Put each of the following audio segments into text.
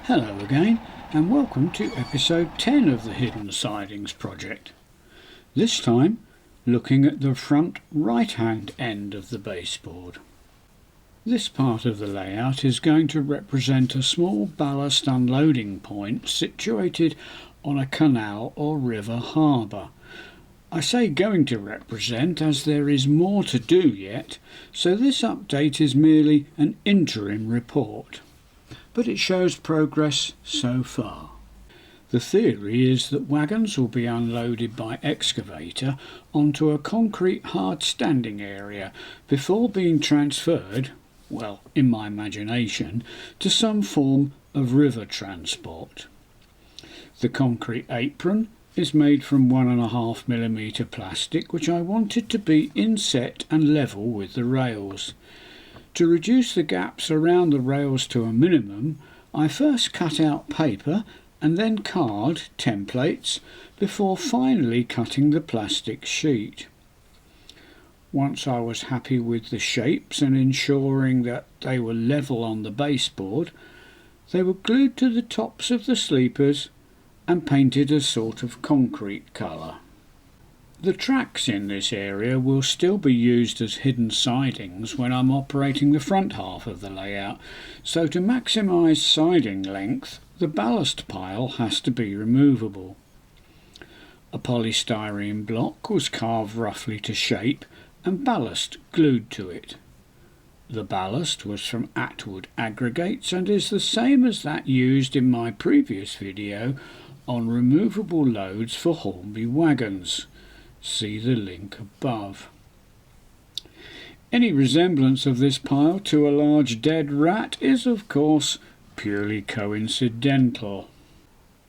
Hello again, and welcome to episode 10 of the Hidden Sidings project. This time, looking at the front right-hand end of the baseboard. This part of the layout is going to represent a small ballast unloading point situated on a canal or river harbour. I say going to represent as there is more to do yet, so this update is merely an interim report. But it shows progress so far. The theory is that wagons will be unloaded by excavator onto a concrete hard standing area before being transferred, well, in my imagination, to some form of river transport. The concrete apron is made from 1.5mm plastic, which I wanted to be inset and level with the rails. To reduce the gaps around the rails to a minimum, I first cut out paper and then card templates before finally cutting the plastic sheet. Once I was happy with the shapes and ensuring that they were level on the baseboard, they were glued to the tops of the sleepers and painted a sort of concrete colour. The tracks in this area will still be used as hidden sidings when I'm operating the front half of the layout, so to maximise siding length, the ballast pile has to be removable. A polystyrene block was carved roughly to shape and ballast glued to it. The ballast was from Atwood Aggregates and is the same as that used in my previous video on removable loads for Hornby wagons. See the link above. Any resemblance of this pile to a large dead rat is of course purely coincidental.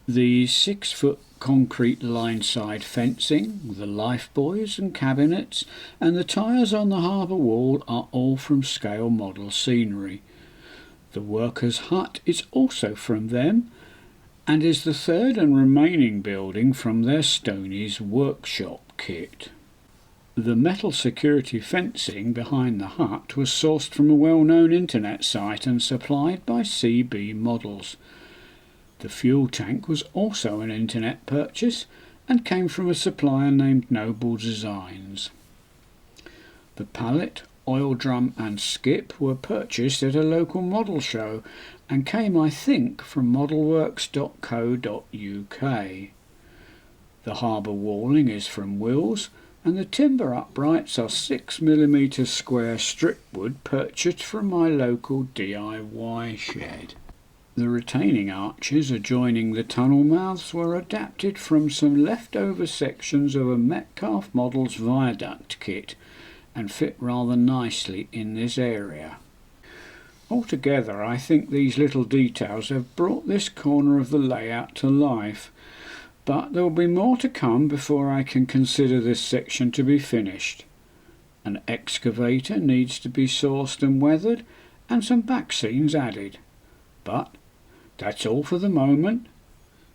The 6-foot concrete line-side fencing, the lifebuoys and cabinets and the tyres on the harbour wall are all from scale model scenery. The workers' hut is also from them and is the third and remaining building from their Stoney's workshop kit. The metal security fencing behind the hut was sourced from a well-known internet site and supplied by CB Models. The fuel tank was also an internet purchase and came from a supplier named Noble Designs. The pallet, oil drum and skip were purchased at a local model show and came, I think, from modelworks.co.uk. The harbour walling is from Wills and the timber uprights are 6mm square stripwood purchased from my local DIY shed. The retaining arches adjoining the tunnel mouths were adapted from some leftover sections of a Metcalfe Models viaduct kit and fit rather nicely in this area. Altogether, I think these little details have brought this corner of the layout to life, but there will be more to come before I can consider this section to be finished. An excavator needs to be sourced and weathered and some back scenes added. But that's all for the moment,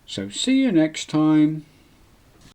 so see you next time.